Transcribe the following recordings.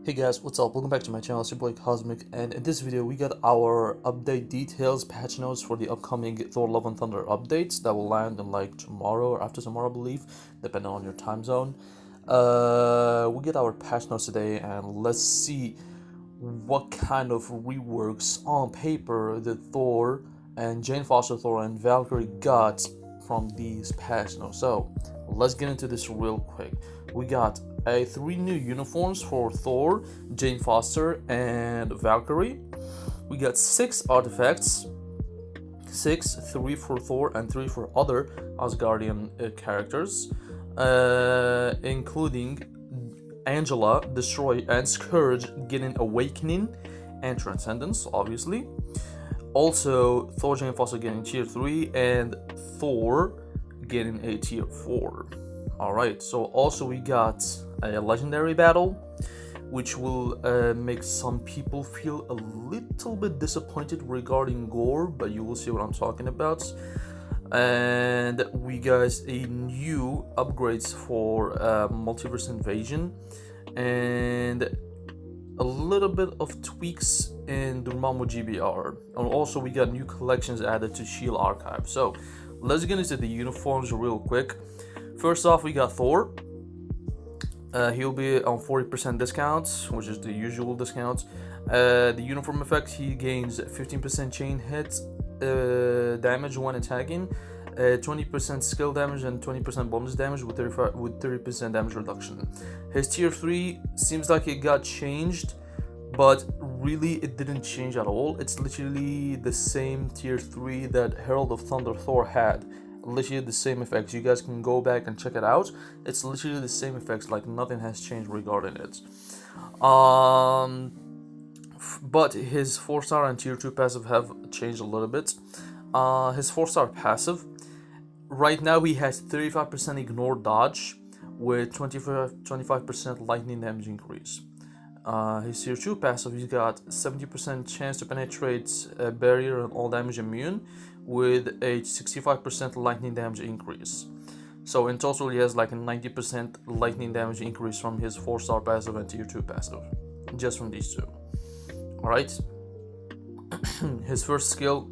Hey guys, what's up? Welcome back to my channel, it's your boy Cosmic, and in this video we got our update details, patch notes for the upcoming Thor Love and Thunder updates that will land in like tomorrow or after tomorrow, I believe, depending on your time zone. We get our patch notes today, and let's see what kind of reworks on paper the Thor and Jane Foster Thor and Valkyrie got from these patch notes. So let's get into this real quick. We got 3 new uniforms for Thor, Jane Foster, and Valkyrie. We got 6 artifacts, 3 for Thor and 3 for other Asgardian characters, including Angela, Destroy, and Scourge getting Awakening and Transcendence, obviously. Also, Thor, Jane Foster getting tier 3, and Thor getting a tier 4. Alright, so also we got a legendary battle, which will make some people feel a little bit disappointed regarding gore, but you will see what I'm talking about. And we got a new upgrades for Multiverse Invasion, and a little bit of tweaks in Dormammu GBR. And also we got new collections added to Shield Archive. So let's get into the uniforms real quick. First off, we got Thor. He'll be on 40% discounts, which is the usual discounts. The uniform effect, he gains 15% chain hit damage when attacking, 20% skill damage, and 20% bonus damage with 30% damage reduction. His tier 3 seems like it got changed, but really it didn't change at all. It's literally the same tier 3 that Herald of Thunder Thor had. Literally the same effects. You guys can go back and check it out. It's literally the same effects, like nothing has changed regarding it. But his 4-star and tier 2 passive have changed a little bit. His 4-star passive, right now he has 35% ignore dodge with 25% lightning damage increase. His tier 2 passive, he's got 70% chance to penetrate a barrier and all damage immune with a 65% lightning damage increase. So in total he has like a 90% lightning damage increase from his 4-star passive and tier 2 passive, just from these two. Alright. His first skill,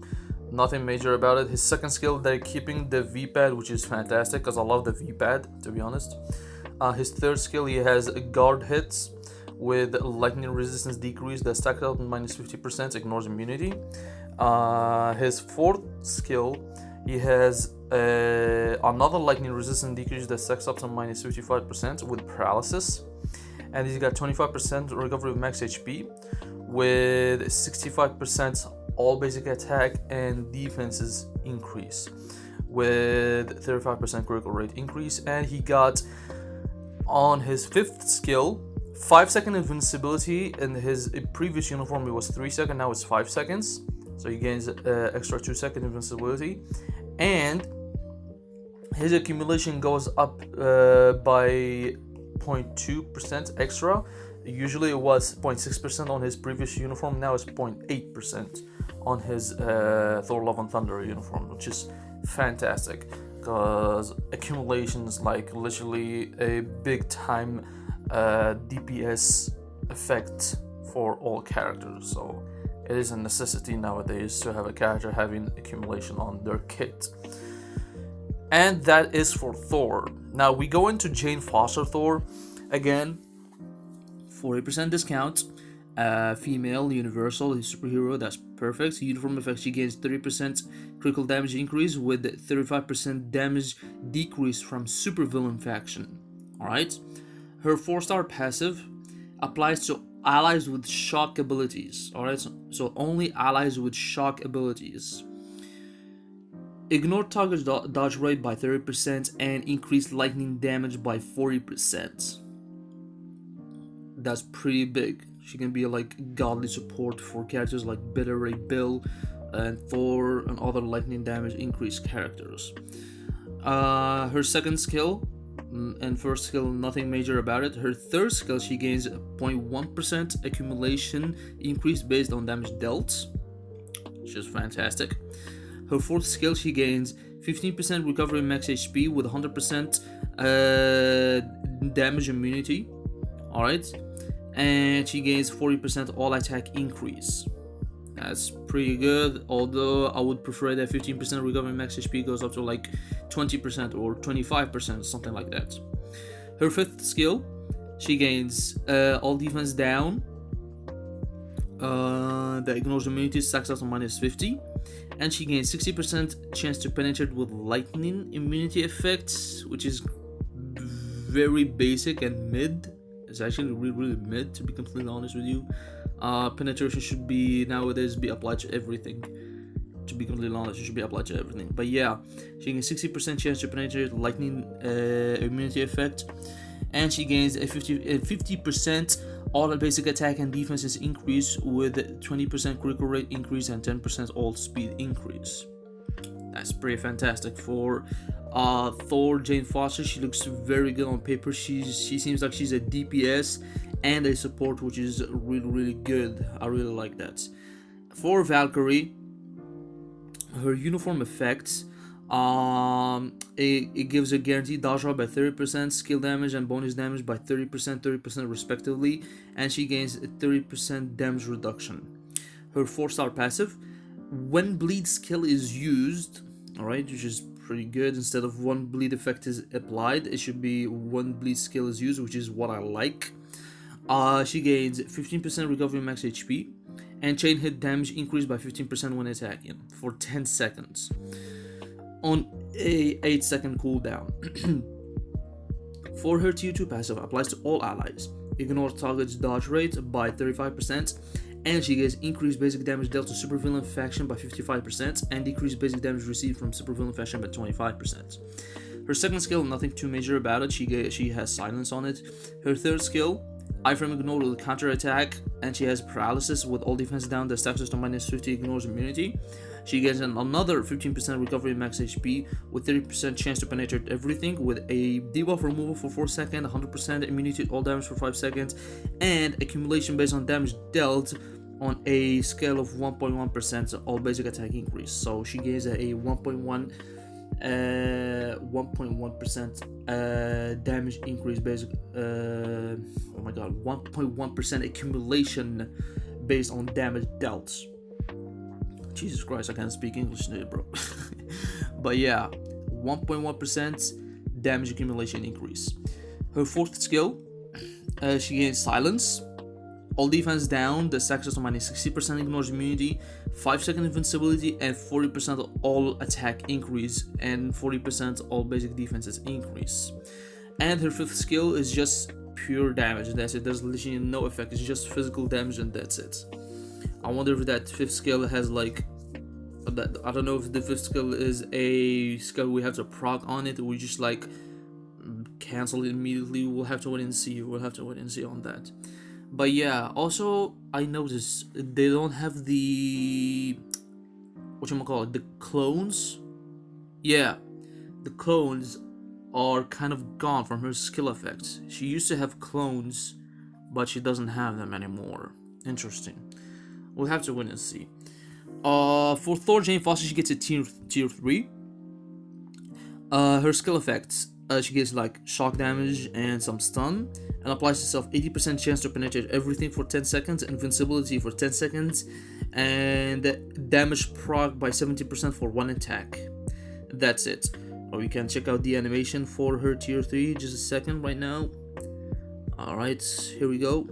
nothing major about it. His second skill, they're keeping the V-pad, which is fantastic because I love the V-pad, to be honest. His third skill, he has guard hits with lightning resistance decrease that stacks out minus 50%, ignores immunity. His fourth skill, he has another lightning resistance decrease that stacks up to minus 55% with paralysis, and he's got 25% recovery of max HP with 65% all basic attack and defenses increase with 35% critical rate increase. And he got on his fifth skill 5-second invincibility. In his previous uniform it was 3 seconds, now it's 5 seconds, so he gains extra 2-second invincibility, and his accumulation goes up by 0.2% extra. Usually it was 0.6% on his previous uniform, now it's 0.8% on his Thor Love and Thunder uniform, which is fantastic because accumulation is like literally a big time DPS effect for all characters, so it is a necessity nowadays to have a character having accumulation on their kit. And that is for Thor. Now we go into Jane Foster Thor. Again, 40% discount, female, universal, his superhero, that's perfect. Uniform effect, she gains 30% critical damage increase with 35% damage decrease from supervillain faction. Alright. Her 4-star passive applies to allies with shock abilities. Alright, so only allies with shock abilities. Ignore target dodge rate by 30% and increase lightning damage by 40%. That's pretty big. She can be like godly support for characters like Bitter Ray Bill and Thor and other lightning damage increase characters. Her second skill and first skill, nothing major about it. Her third skill, she gains 0.1% accumulation increase based on damage dealt, which is fantastic. Her fourth skill, she gains 15% recovery max HP with 100% damage immunity. Alright. and she gains 40% all attack increase. That's pretty good, although I would prefer that 15% recovery max HP goes up to like 20% or 25%, something like that. Her 5th skill, she gains all defense down that ignores immunity, stacks up to -50, and she gains 60% chance to penetrate with lightning immunity effects, which is very basic and mid. It's actually really mid, to be completely honest with you. Penetration should be nowadays be applied to everything. To be completely honest, it should be applied to everything. But yeah, she gains 60% chance to penetrate lightning immunity effect, and she gains a 50% all basic attack and defenses increase with 20% critical rate increase and 10% all speed increase. That's pretty fantastic for Thor. Jane Foster, she looks very good on paper. She seems like she's a DPS and a support, which is really good. I really like that. For Valkyrie, her uniform effects, it gives a guaranteed dodge roll by 30%, skill damage and bonus damage by 30% respectively, and she gains a 30% damage reduction. Her 4-star passive, when bleed skill is used, alright, which is pretty good. Instead of one bleed effect is applied, it should be one bleed skill is used, which is what I like. She gains 15% recovery max HP, and chain hit damage increased by 15% when attacking for 10 seconds on a 8-second cooldown. For her tier 2 passive, applies to all allies, ignores target's dodge rate by 35%, and she gets increased basic damage dealt to supervillain faction by 55% and decreased basic damage received from supervillain faction by 25%. Her 2nd skill, nothing too major about it, she has silence on it. Her 3rd skill, iframe ignore will counter attack, and she has paralysis with all defense down that stacks to -50, ignores immunity. She gets another 15% recovery max HP with 30% chance to penetrate everything, with a debuff removal for 4 seconds, 100% immunity to all damage for 5 seconds, and accumulation based on damage dealt on a scale of 1.1% all basic attack increase. So she gains a 1.1% damage increase basic. Oh my god, 1.1% accumulation based on damage dealt. Jesus Christ, I can't speak English today, bro. But yeah, 1.1% damage accumulation increase. Her 4th skill, she gains silence. All defense down, the stacks to -60%, ignores immunity, 5-second invincibility, and 40% all attack increase, and 40% all basic defenses increase. And her 5th skill is just pure damage. That's it. There's literally no effect. It's just physical damage, and that's it. I wonder if that 5th skill has like, I don't know if the 5th skill is a skill we have to proc on it, or we just like cancel it immediately. We'll have to wait and see. We'll have to wait and see on that. But yeah, also I noticed they don't have the the clones. Yeah, the clones are kind of gone from her skill effects. She used to have clones, but she doesn't have them anymore. Interesting. We'll have to wait and see. For Thor, Jane Foster, she gets a tier 3. Her skill effects, she gets like shock damage and some stun, and applies herself 80% chance to penetrate everything for 10 seconds, invincibility for 10 seconds, and damage proc by 70% for 1 attack. That's it. Or you can check out the animation for her tier 3 just a second right now. Alright, here we go.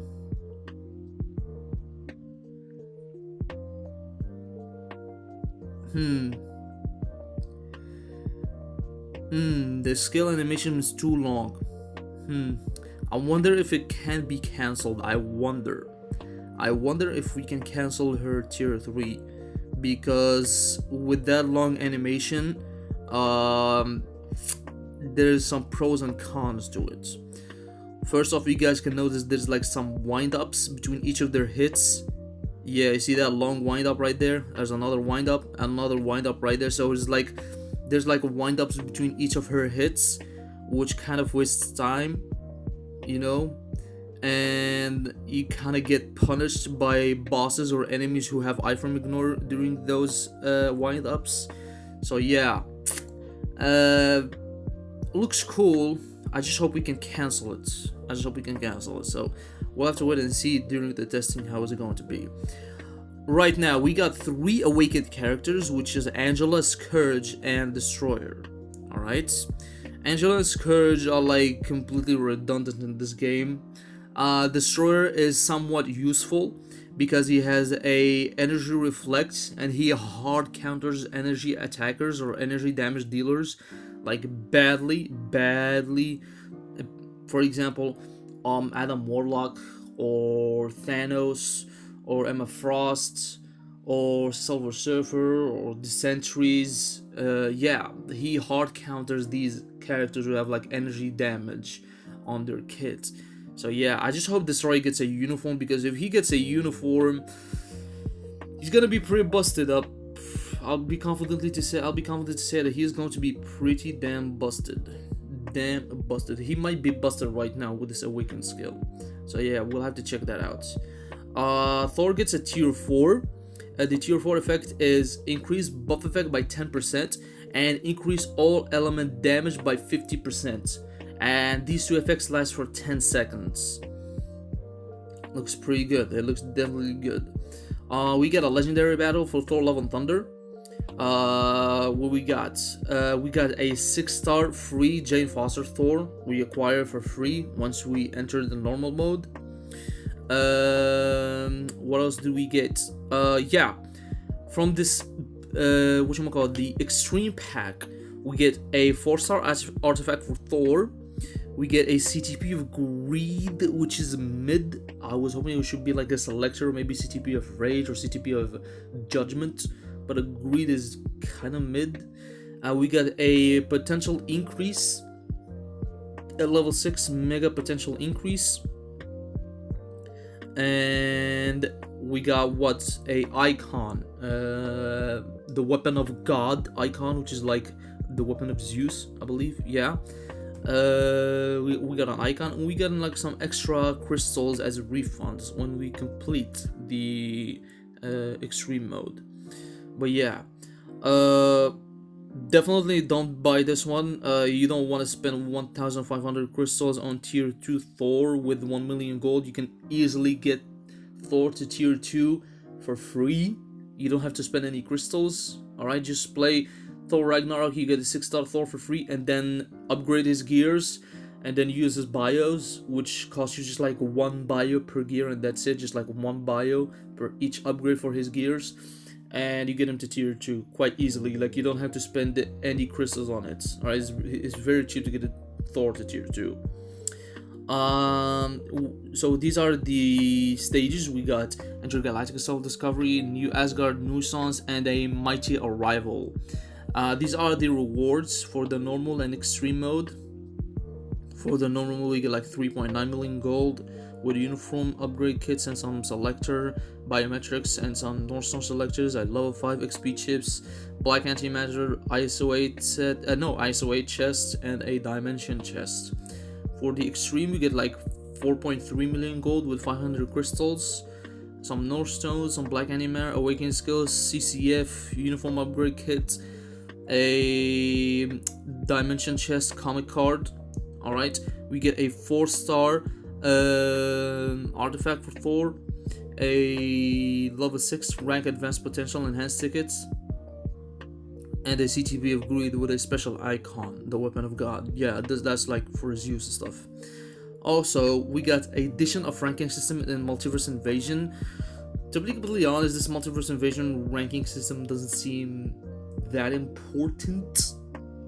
The skill animation is too long. I wonder if it can be cancelled. I wonder if we can cancel her tier 3, because with that long animation, there's some pros and cons to it. First off, you guys can notice there's like some wind-ups between each of their hits. Yeah, you see that long wind-up right there? There's another wind-up right there. So it's like there's like wind-ups between each of her hits, which kind of wastes time, you know, and you kind of get punished by bosses or enemies who have iframe ignore during those wind-ups. So yeah, looks cool. I just hope we can cancel it. So We'll have to wait and see during the testing how is it going to be. Right now, we got 3 awakened characters, which is Angela, Scourge, and Destroyer. Alright? Angela and Scourge are like completely redundant in this game. Destroyer is somewhat useful because he has a energy reflect and he hard counters energy attackers or energy damage dealers like badly. For example, Adam Warlock or Thanos or Emma Frost or Silver Surfer or the Sentries. Yeah, he hard counters these characters who have like energy damage on their kit. So yeah, I just hope Destroyer gets a uniform, because if he gets a uniform, he's gonna be pretty busted up. I'll be confident to say that he's going to be pretty damn busted. He might be busted right now with this awakened skill. So yeah, we'll have to check that out. Thor gets a tier 4. The tier 4 effect is increase buff effect by 10% and increase all element damage by 50%. And these 2 effects last for 10 seconds. Looks pretty good. It looks definitely good. We get a legendary battle for Thor Love and Thunder. What we got? We got a 6-star free Jane Foster Thor. We acquire for free once we enter the normal mode. What else do we get? Yeah, from this the extreme pack, we get a 4-star artifact for Thor. We get a CTP of Greed, which is mid. I was hoping it should be like a selector, maybe CTP of Rage or CTP of Judgment, but a Greed is kind of mid. We got a potential increase, a level 6 mega potential increase. And we got a icon, the weapon of God icon, which is like the weapon of Zeus, I believe. Yeah. We got an icon, and we got like some extra crystals as refunds when we complete the extreme mode. But yeah, definitely don't buy this one. You don't want to spend 1,500 crystals on tier 2 Thor with 1 million gold. You can easily get Thor to tier 2 for free. You don't have to spend any crystals. Alright, just play Thor Ragnarok. You get a 6-star Thor for free, and then upgrade his gears, and then use his bios, which costs you just like 1 bio per gear, and that's it. Just like 1 bio per each upgrade for his gears. And you get him to tier 2 quite easily. Like, you don't have to spend any crystals on it. Alright, it's very cheap to get a Thor to tier 2. So these are the stages. We got Intergalactic Self-Discovery, New Asgard Nuisance, and a Mighty Arrival. These are the rewards for the normal and extreme mode. For the normal mode, you get like 3.9 million gold with uniform upgrade kits and some selector biometrics and some North Star selectors at level 5 XP chips, black antimatter, ISO 8 chest, and a dimension chest. For the extreme, you get like 4.3 million gold with 500 crystals, some North Stones, some black antimatter, awakening skills, CCF, uniform upgrade kit, a dimension chest comic card. Alright, we get a 4-star artifact for Thor, a level 6 rank advanced potential enhanced tickets, and a CTP of Greed with a special icon, the weapon of God. Yeah, that's like for his use and stuff. Also, we got addition of ranking system in Multiverse Invasion. To be completely honest, this Multiverse Invasion ranking system doesn't seem that important.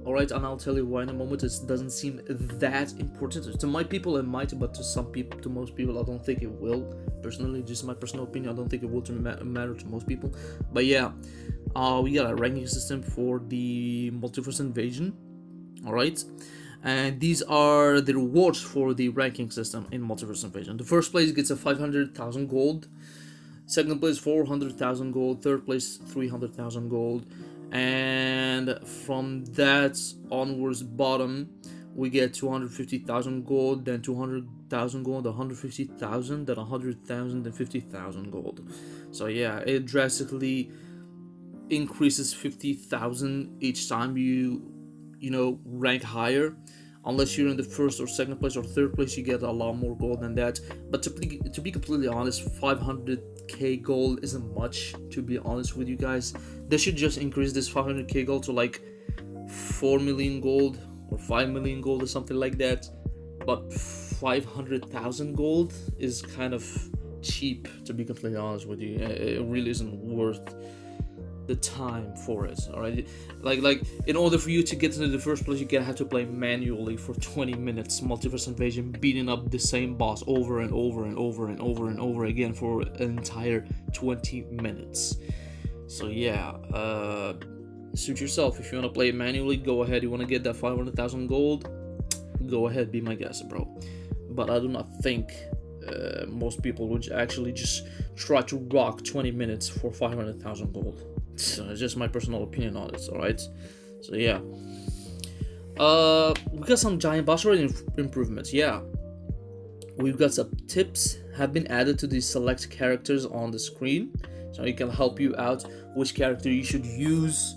Alright, and I'll tell you why in a moment. It doesn't seem that important. To my people it might, but to most people I don't think it will. Personally, just my personal opinion, I don't think it will matter to most people. But yeah, we got a ranking system for the Multiverse Invasion. Alright, and these are the rewards for the ranking system in Multiverse Invasion. The first place gets a 500,000 gold, second place 400,000 gold, third place 300,000 gold, and from that onwards bottom we get 250,000 gold, then 200,000 gold, 150,000, then 100,000, then 50,000 gold. So yeah, it drastically increases 50,000 each time you rank higher. Unless you're in the first or second place or third place, you get a lot more gold than that. But to be completely honest, 500k gold isn't much, to be honest with you guys. They should just increase this 500k gold to like 4 million gold or 5 million gold or something like that. But 500,000 gold is kind of cheap, to be completely honest with you. It really isn't worth the time for it. All right, like in order for you to get into the first place, you have to play manually for 20 minutes, multiverse invasion, beating up the same boss over and over and over and over and over again for an entire 20 minutes. So yeah, suit yourself. If you want to play manually, go ahead. You want to get that 500,000 gold, go ahead, be my guest, bro. But I do not think most people would actually just try to rock 20 minutes for 500,000 gold. So it's just my personal opinion on it, alright? So yeah. We got some giant boss rate improvements, yeah. We've got some tips have been added to the select characters on the screen. So it can help you out which character you should use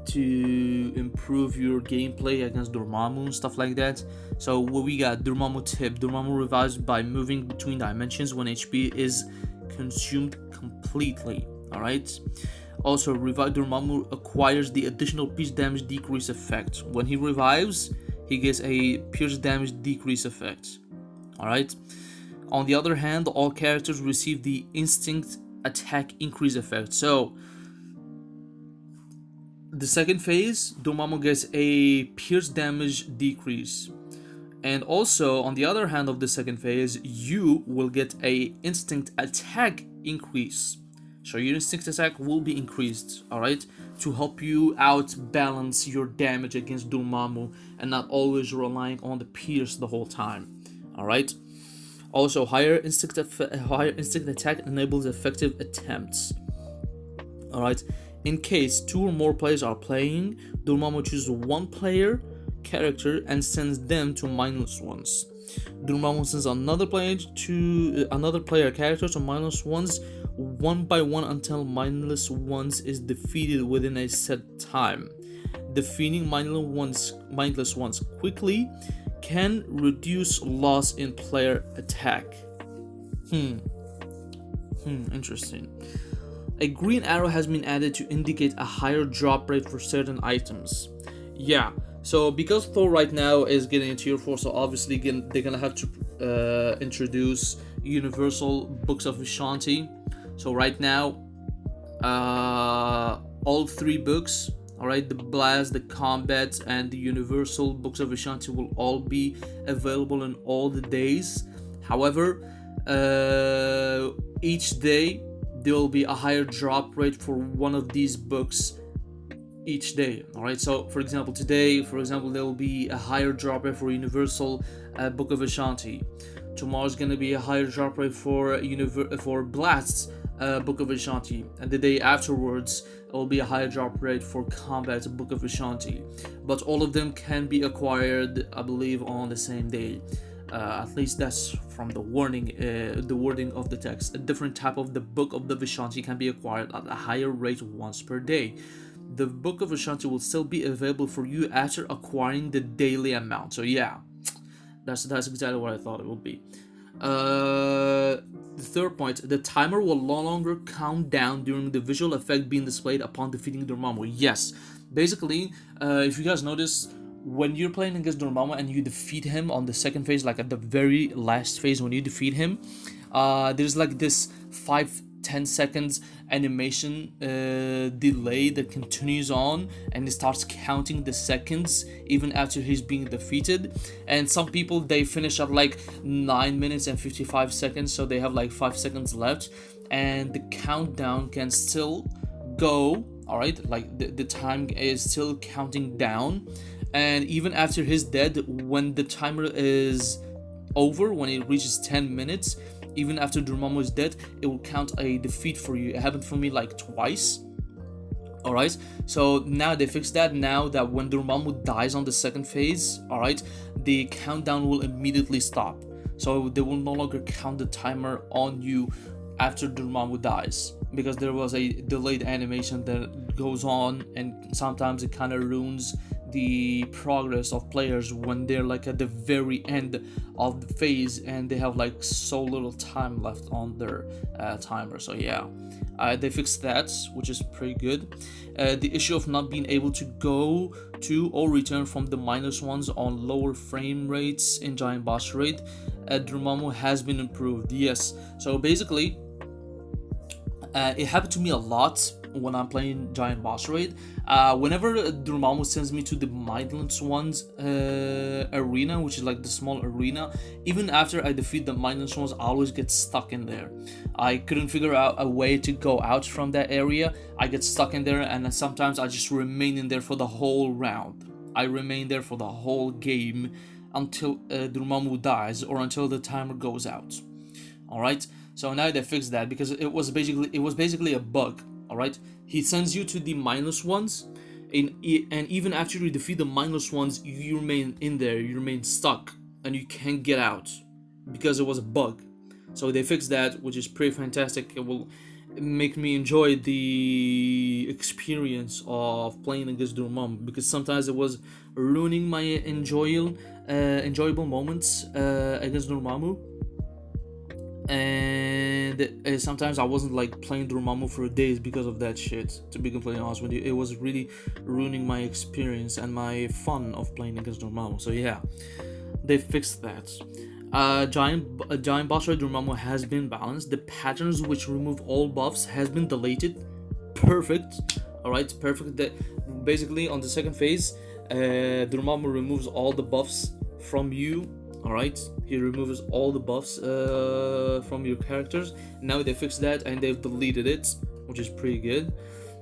to improve your gameplay against Dormammu and stuff like that. So what we got, Dormammu tip. Dormammu revives by moving between dimensions when HP is consumed completely, alright? Also, Revive Dormammu acquires the additional pierce damage decrease effect. When he revives, he gets a pierce damage decrease effect. Alright? On the other hand, all characters receive the instinct attack increase effect. So, the second phase, Dormammu gets a pierce damage decrease. And also, on the other hand of the second phase, you will get a instinct attack increase. So your instinct attack will be increased, alright, to help you out balance your damage against Dormammu and not always relying on the pierce the whole time, alright. Also, higher instinct attack enables effective attempts, alright. In case 2 or more players are playing, Dormammu chooses one player character and sends them to -1s. Dormammu sends another player character to -1s one by one until -1s is defeated within a set time. Defeating mindless ones quickly can reduce loss in player attack. Interesting. A green arrow has been added to indicate a higher drop rate for certain items. Yeah, so because Thor right now is getting into tier 4, so obviously they're gonna have to introduce universal books of Vishanti. So right now, all 3 books, alright, the Blast, the Combat, and the Universal books of Vishanti will all be available in all the days. However, each day there will be a higher drop rate for one of these books each day. Alright, so for example, today, there will be a higher drop rate for Universal Book of Vishanti. Tomorrow's gonna be a higher drop rate for Blast's Book of Vishanti, and the day afterwards it will be a higher drop rate for Combat Book of Vishanti. But all of them can be acquired, I believe, on the same day. At least that's from the wording of the text. A different type of the Book of the Vishanti can be acquired at a higher rate once per day. The Book of Vishanti will still be available for you after acquiring the daily amount. So yeah, that's exactly what I thought it would be. The third point, the timer will no longer count down during the visual effect being displayed upon defeating Dormammu. Yes, basically, if you guys notice, when you're playing against Dormammu and you defeat him on the second phase, like at the very last phase when you defeat him, there's like this 5-10 seconds animation delay that continues on, and it starts counting the seconds even after he's being defeated. And some people, they finish at like 9 minutes and 55 seconds, so they have like 5 seconds left, and the countdown can still go, alright, like the time is still counting down. And even after he's dead, when the timer is over, when it reaches 10 minutes, even after Dormammu is dead, it will count a defeat for you. It happened for me like twice. Alright, so now they fixed that. Now that when Dormammu dies on the second phase, alright, the countdown will immediately stop. So they will no longer count the timer on you after Dormammu dies, because there was a delayed animation that goes on, and sometimes it kind of ruins the progress of players when they're like at the very end of the phase and they have like so little time left on their timer. So yeah, they fixed that, which is pretty good. The issue of not being able to go to or return from the -1s on lower frame rates in Giant Boss Raid, Dormammu has been improved. Yes, so basically it happened to me a lot when I'm playing Giant Boss Raid. Whenever Dormammu sends me to the -1's arena, which is like the small arena, even after I defeat the -1s, I always get stuck in there. I couldn't figure out a way to go out from that area. I get stuck in there, and sometimes I just remain in there for the whole round. I remain there for the whole game until Dormammu dies or until the timer goes out. Alright, so now they fixed that because it was basically a bug. Alright, he sends you to the -1s, and even after you defeat the -1s, you remain in there, you remain stuck, and you can't get out because it was a bug. So they fixed that, which is pretty fantastic. It will make me enjoy the experience of playing against Dormammu, because sometimes it was ruining my enjoyable moments against Dormammu. And sometimes I wasn't like playing Dormammu for days because of that shit, to be completely honest with you. It was really ruining my experience and my fun of playing against Dormammu. So yeah, they fixed that. Giant Boss Raid Dormammu has been balanced. The patterns which remove all buffs has been deleted. Perfect. Alright, perfect. Basically on the second phase, Dormammu removes all the buffs from you. Alright, he removes all the buffs from your characters. Now they fixed that and they've deleted it, which is pretty good.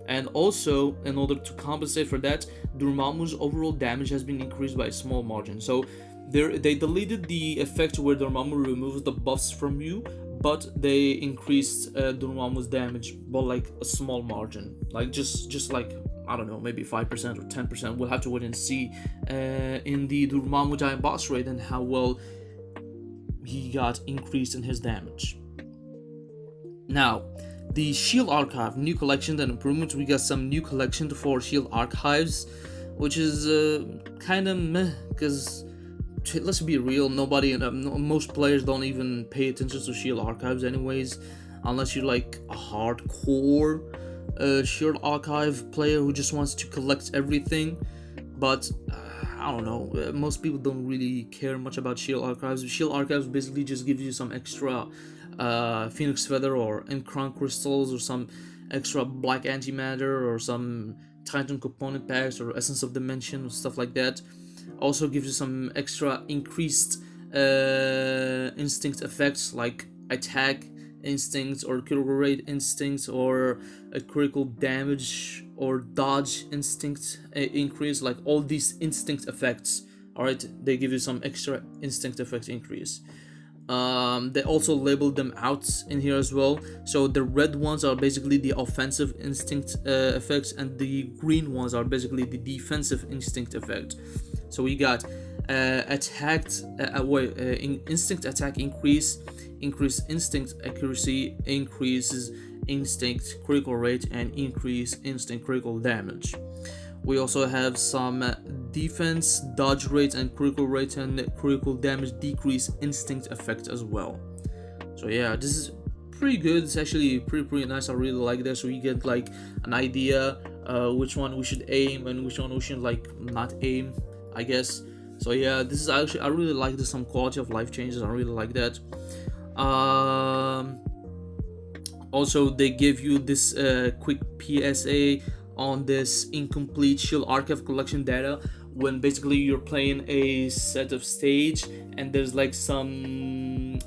And also, in order to compensate for that, Dormammu's overall damage has been increased by a small margin. So they deleted the effect where Dormammu removes the buffs from you, but they increased Dormammu's damage by like a small margin, like just like, I don't know, maybe 5% or 10%. We'll have to wait and see in the Dormammu Giant Boss Raid and how well he got increased in his damage. Now, the Shield Archive, new collections and improvements. We got some new collection for Shield Archives, which is kind of meh, because let's be real, most players don't even pay attention to Shield Archives anyways, unless you're like a hardcore Shield Archive player who just wants to collect everything. But I don't know, most people don't really care much about Shield Archives. Shield Archives basically just gives you some extra Phoenix Feather or Encron Crystals, or some extra Black Antimatter, or some Titan Component Packs, or Essence of Dimension, or stuff like that. Also gives you some extra increased instinct effects like attack instincts or critical rate instincts, or a critical damage or dodge instinct increase, like all these instinct effects. Alright, they give you some extra instinct effect increase. They also labeled them out in here as well. So the red ones are basically the offensive instinct effects, and the green ones are basically the defensive instinct effect. So we got instinct attack increase instinct accuracy, increases instinct critical rate, and increase instinct critical damage. We also have some defense, dodge rate, and critical rate and critical damage decrease instinct effect as well. So yeah, this is pretty good. It's actually pretty nice. I really like that. So you get like an idea which one we should aim and which one we should like not aim, I guess. So yeah, this is actually, I really like this. Some quality of life changes, I really like that. Also, they give you this quick PSA on this incomplete Shield Archive collection data, when basically you're playing a set of stage and there's like some,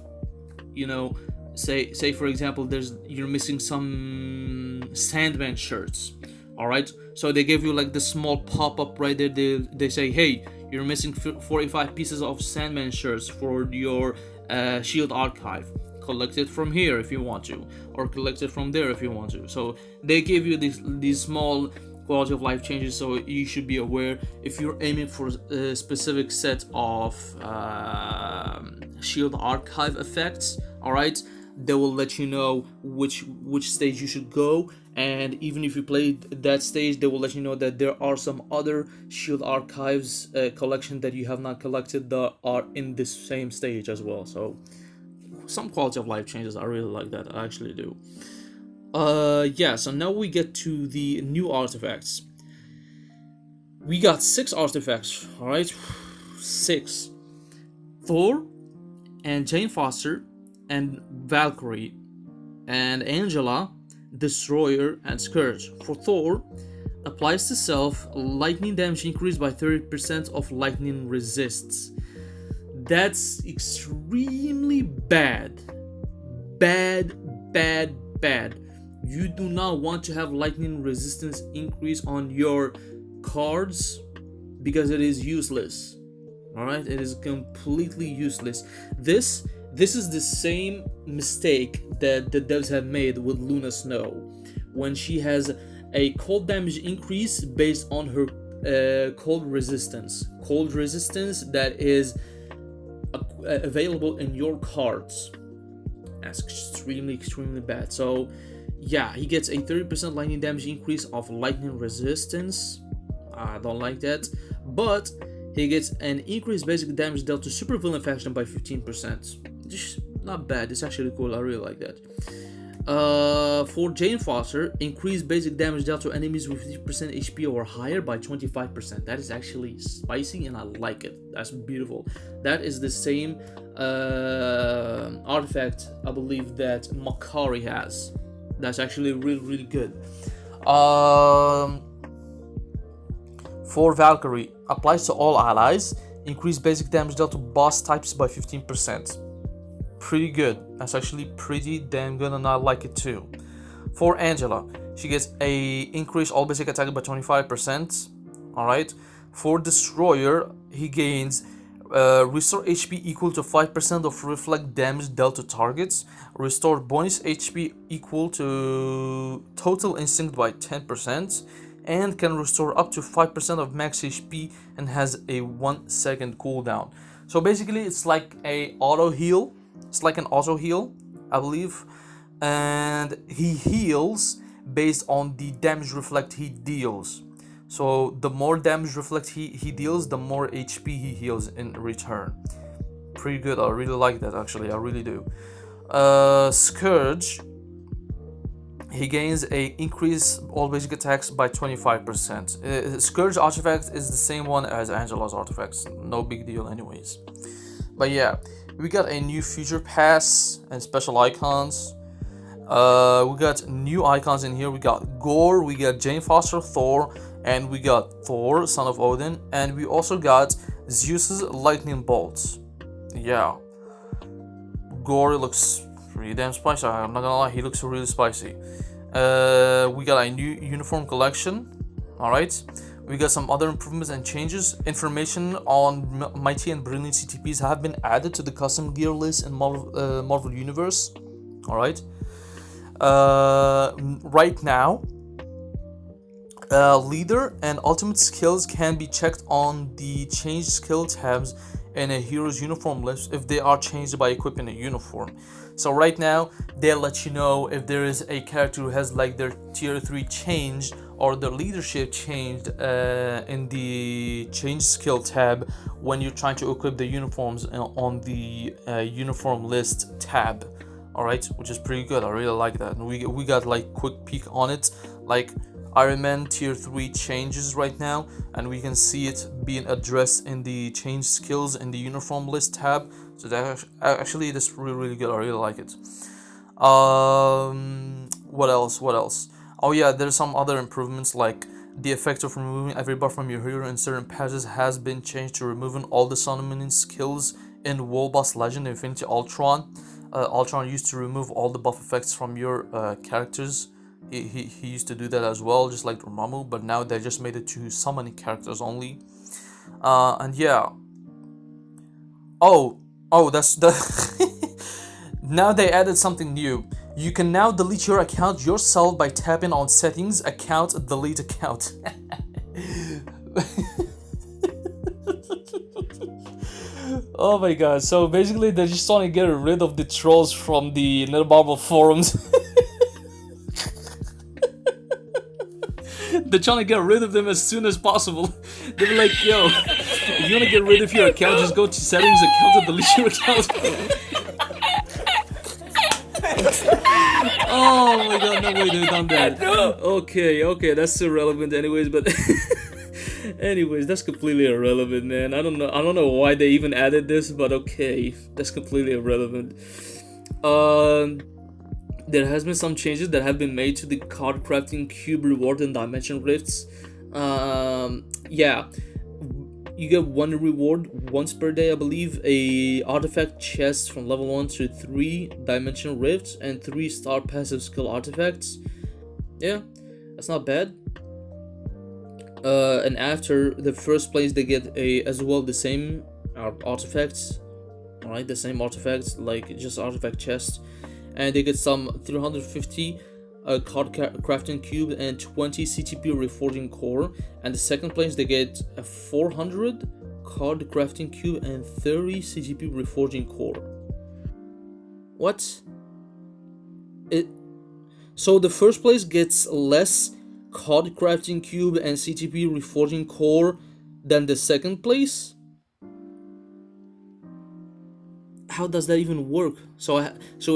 you know, say for example you're missing some Sandman shirts. Alright, so they give you like the small pop-up right there. They say, hey, you're missing 45 pieces of Sandman shirts for your Shield Archive. Collect it from here if you want to, or collect it from there if you want to. So they give you these small quality of life changes, so you should be aware if you're aiming for a specific set of Shield Archive effects. Alright, they will let you know which stage you should go, and even if you played that stage, they will let you know that there are some other shield archives collection that you have not collected that are in this same stage as well. So some quality of life changes. I really like that. I actually do. Yeah, so now we get to the new artifacts. We got 6 artifacts, alright? 6. Thor and Jane Foster and Valkyrie and Angela, Destroyer, and Scourge. For Thor, applies to self, lightning damage increased by 30% of lightning resists. That's extremely bad. Bad. You do not want to have lightning resistance increase on your cards because it is useless. Alright, it is completely useless. This is the same mistake that the devs have made with Luna Snow, when she has a cold damage increase based on her cold resistance that is available in your cards. That's extremely bad. So yeah, he gets a 30% lightning damage increase of lightning resistance. I don't like that. But he gets an increased basic damage dealt to supervillain faction by 15%. Just not bad. It's actually cool. I really like that. For Jane Foster, increased basic damage dealt to enemies with 50% HP or higher by 25%. That is actually spicy and I like it. That's beautiful. That is the same artifact, I believe, that Valkyrie has. That's actually really good. For Valkyrie, applies to all allies, increased basic damage dealt to boss types by 15%. Pretty good. That's actually pretty damn good, and I like it too. For Angela, she gets a increase all basic attack by 25%. Alright. For Destroyer, he gains restore HP equal to 5% of reflect damage dealt to targets. Restore bonus HP equal to total instinct by 10%. And can restore up to 5% of max HP and has a 1 second cooldown. So basically it's like a auto heal. It's like an auto heal, I believe. And he heals based on the damage reflect he deals. So the more damage reflect he deals, the more HP he heals in return. Pretty good. I really like that, actually. I really do. Scourge, he gains a increase all basic attacks by 25%. Scourge artifact is the same one as Angela's artifacts. No big deal anyways. But yeah, we got a new future pass and special icons. We got new icons in here. We got Gore, we got Jane Foster, Thor, and we got Thor, son of Odin, and we also got Zeus's lightning bolts. Yeah, Gore looks pretty damn spicy. I'm not gonna lie, he looks really spicy. We got a new uniform collection. Alright, we got some other improvements and changes. Information on mighty and brilliant CTPs have been added to the custom gear list in Marvel Universe. Alright, right now leader and ultimate skills can be checked on the change skill tabs in a hero's uniform list if they are changed by equipping a uniform. So right now they'll let you know if there is a character who has like their tier 3 changed or their leadership changed in the change skill tab when you're trying to equip the uniforms on the uniform list tab. Alright, which is pretty good. I really like that. And we got like quick peek on it, like Iron Man tier 3 changes right now, and we can see it being addressed in the change skills in the uniform list tab. So that actually that's really good. I really like it. What else? Oh yeah, there's some other improvements, like the effect of removing every buff from your hero in certain patches has been changed to removing all the summoning skills in World Boss Legend Infinity Ultron. Ultron used to remove all the buff effects from your characters. He used to do that as well, just like Dormammu, but now they just made it to summoning characters only. And yeah. Oh, that's the now they added something new. You can now delete your account yourself by tapping on settings, account, delete account. Oh my god, so basically they're just trying to get rid of the trolls from the Netmarble forums. They're trying to get rid of them as soon as possible. They're like, yo, if you want to get rid of your account, just go to settings, account, and delete your account. Oh my god, no way they've done that. Okay, that's irrelevant anyways, but anyways, that's completely irrelevant, man. I don't know why they even added this, but okay, that's completely irrelevant. There has been some changes that have been made to the card crafting cube reward and dimension rifts. Yeah, you get one reward once per day, I believe. A artifact chest from level 1 to 3 dimension rifts and 3 star passive skill artifacts. Yeah, that's not bad. And after the first place, they get as well the same artifacts. Alright, the same artifacts, like just artifact chests. And they get some 350 card crafting cube and 20 CTP reforging core. And the second place, they get a 400 card crafting cube and 30 CTP reforging core. What? So the first place gets less card crafting cube and CTP reforging core than the second place? How does that even work? So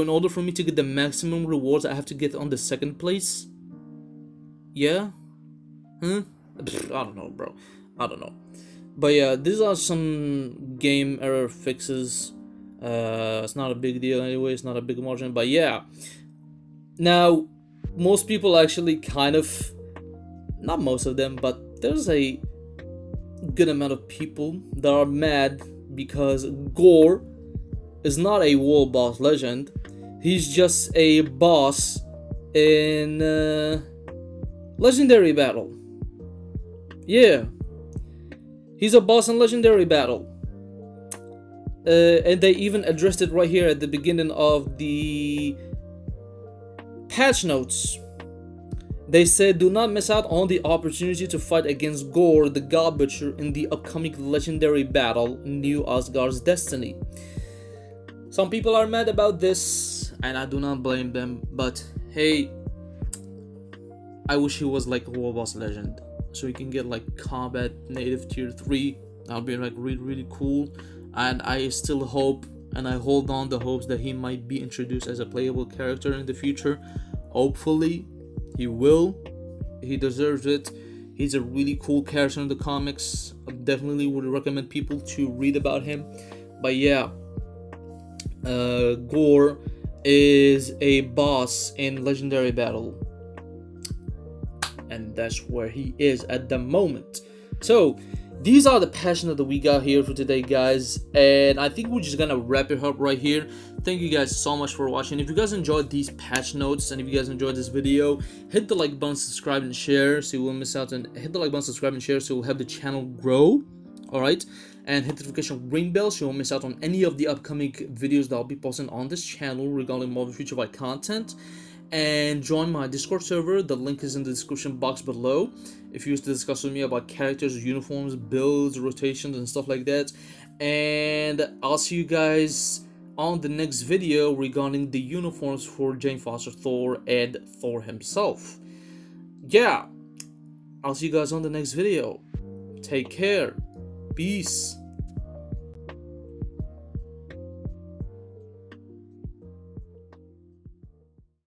in order for me to get the maximum rewards, I have to get on the second place? Yeah? Huh? I don't know, bro. I don't know. But yeah, these are some game error fixes. It's not a big deal anyway. It's not a big margin. But yeah. Now, most people actually kind of... Not most of them, but there's a good amount of people that are mad because Gore is not a world boss legend. He's just a boss in Legendary Battle. Yeah, he's a boss in Legendary Battle. And they even addressed it right here at the beginning of the patch notes. They said, do not miss out on the opportunity to fight against Gore, the God Butcher, in the upcoming Legendary Battle, New Asgard's Destiny. Some people are mad about this, and I do not blame them, but hey, I wish he was like a World Boss Legend, so he can get like Combat Native Tier 3, that would be like really cool, and I still hope, and I hold on the hopes that he might be introduced as a playable character in the future. Hopefully, he will. He deserves it. He's a really cool character in the comics. I definitely would recommend people to read about him. But yeah, Gore is a boss in Legendary Battle, and that's where he is at the moment. So these are the passion that we got here for today, guys, and I think we're just gonna wrap it up right here. Thank you guys so much for watching. If you guys enjoyed these patch notes, and if you guys enjoyed this video, hit the like button, subscribe, and share so you won't miss out. And hit the like button, subscribe, and share so we'll help the channel grow. All right, and hit the notification ring bell so you won't miss out on any of the upcoming videos that I'll be posting on this channel regarding Marvel Future Fight content. And join my Discord server. The link is in the description box below if you wish to discuss with me about characters, uniforms, builds, rotations, and stuff like that. And I'll see you guys on the next video regarding the uniforms for Jane Foster Thor and Thor himself. Yeah, I'll see you guys on the next video. Take care. Peace.